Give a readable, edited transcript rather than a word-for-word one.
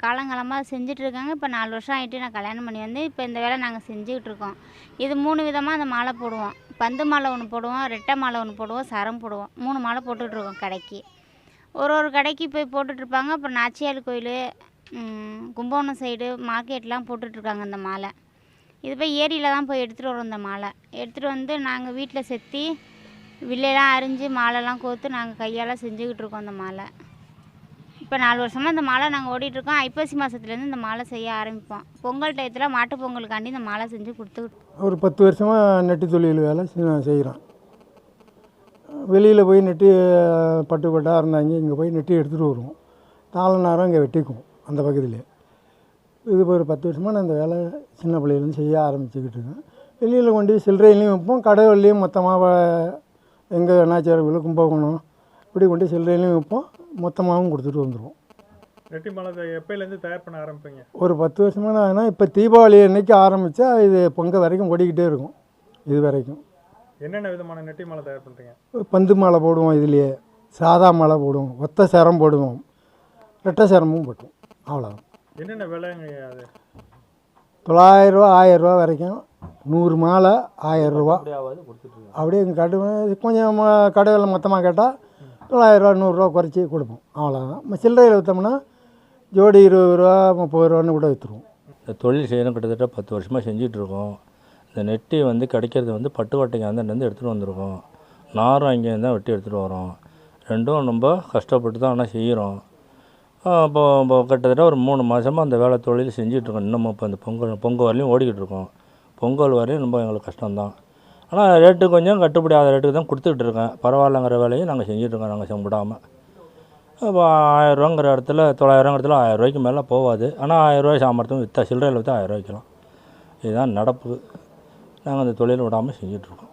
காலங்காலமாக செஞ்சிட்ருக்காங்க. இப்போ 4 வருஷம் ஆகிட்டு நான் கல்யாணம் பண்ணி வந்து இப்போ இந்த வேலை நாங்கள் செஞ்சுக்கிட்டு இருக்கோம். இது 3 விதமாக அந்த மாலை போடுவோம். பந்து மாலை ஒன்று போடுவோம், ரெட்டை மாலை ஒன்று போடுவோம், சரம் போடுவோம். 3 மாலை போட்டுட்ருக்கோம் கடைக்கு. ஒரு கடைக்கு போய் போட்டுட்ருப்பாங்க. அப்புறம் நாச்சியார் கோயில், கும்பகோணம் சைடு மார்க்கெட்லாம் போட்டுட்ருக்காங்க இந்த மாலை. இது போய் ஏரியில் தான் போய் எடுத்துகிட்டு வரோம் இந்த மாலை. எடுத்துகிட்டு வந்து நாங்கள் வீட்டில் செத்தி வில்லையெல்லாம் அரிஞ்சு மாலைலாம் கோர்த்து நாங்கள் கையால் செஞ்சுக்கிட்டு இருக்கோம் அந்த மாலை. இப்போ 4 வருஷமாக இந்த மாலை நாங்கள் ஓடிட்டுருக்கோம். ஐப்பசி மாதத்துலேருந்து இந்த மாலை செய்ய ஆரம்பிப்போம். பொங்கல் டயத்தில் மாட்டுப் பொங்கலுக்காண்டி இந்த மாலை செஞ்சு கொடுத்துக்கிட்டு ஒரு 10 வருஷமாக நெட்டு தொழில் வேலை செய்கிறோம். வெளியில் போய் நெட்டு பட்டாக இருந்தாங்க, இங்கே போய் நெட்டி எடுத்துகிட்டு வருவோம். நேரம் இங்கே வெட்டிக்குவோம் அந்த பக்கத்துலேயே. இது ஒரு 10 வருஷமாக நான் இந்த வேலை சின்ன பிள்ளையிலேருந்து செய்ய ஆரம்பிச்சுக்கிட்டு இருக்கேன். வெளியில் கொண்டு சில்லறையிலையும் வைப்போம், கடைகள்லையும் மொத்தமாக எங்கள் நாச்சியார் கோயில், கும்பகோணம் இப்படி கொண்டு சில்லறையிலையும் வைப்போம், மொத்தமாகவும் கொடுத்துட்டு வந்துடுவோம். நெட்டி மாலை எப்போலேருந்து தயார் பண்ண ஆரம்பிப்பீங்க? ஒரு 10 வருஷமாக நான் இப்போ தீபாவளி அன்னைக்கு ஆரம்பித்தா இது பொங்கல் வரைக்கும் ஓடிக்கிட்டே இருக்கும். இது வரைக்கும் என்னென்ன விதமான நெட்டி மாலை தயார் பண்ணுறீங்க? பந்து மாலை போடுவோம், இதுலேயே சாதா மாலை போடுவோம், ஒத்த சரம் போடுவோம், ரெட்டை சரமும் போட்டுவோம். அவ்வளோதான். என்னென்ன விலைங்க அது? 900 ரூபா 1000 ரூபா வரைக்கும், 100 மாலை 1000 ரூபா. அப்படியே எங்கள் கடை கொஞ்சம் கடைகளில் மொத்தமாக கேட்டால் 900 ரூபா 100 ரூபா குறைச்சி கொடுப்போம். அவ்வளோதான். நம்ம சில்லறையில் விற்றோம்னா ஜோடி 20 ரூபா 30 ரூபான்னு கூட விற்றுருவோம். இந்த தொழில் செய்யணும் கிட்டத்தட்ட 10 வருஷமாக செஞ்சிகிட்ருக்கோம். இந்த நெட்டி வந்து கிடைக்கிறது வந்து பட்டுக்கோட்டைக்கு அந்தேருந்து எடுத்துகிட்டு வந்திருக்கோம். நாரும் அங்கேருந்து தான் வெட்டி எடுத்துகிட்டு வரோம். ரெண்டும் ரொம்ப கஷ்டப்பட்டு தான் ஆனால் செய்கிறோம். இப்போ கிட்டத்தட்ட ஒரு 3 மாதமாக அந்த வேலை தொழில் செஞ்சிகிட்ருக்கோம். இன்னமும் இப்போ இந்த பொங்கல் வரலையும் ஓடிக்கிட்டு இருக்கோம். பொங்கல் வரையும் ரொம்ப எங்களுக்கு கஷ்டம்தான். ஆனால் ரேட்டு கொஞ்சம் கட்டுப்படி ஆகிற ரேட்டுக்கு தான் கொடுத்துக்கிட்டு இருக்கேன். பரவாயில்லங்கிற வேலையும் நாங்கள் செஞ்சிட்ருக்கோம். நாங்கள் செம்பிடாமல் இப்போ 1000 ரூபாங்கிற இடத்துல 900 இடத்துல 1000 ரூபாய்க்கு மேலே போகாது. ஆனால் 1000 ரூபாய் சாமர்த்தியம் விற்றா சில்லறையில் விற்றா 1000 ரூபாய்க்கலாம். இதுதான் நடப்பு. நாங்கள் அந்த தொழில் விடாமல் செஞ்சிட்ருக்கோம்.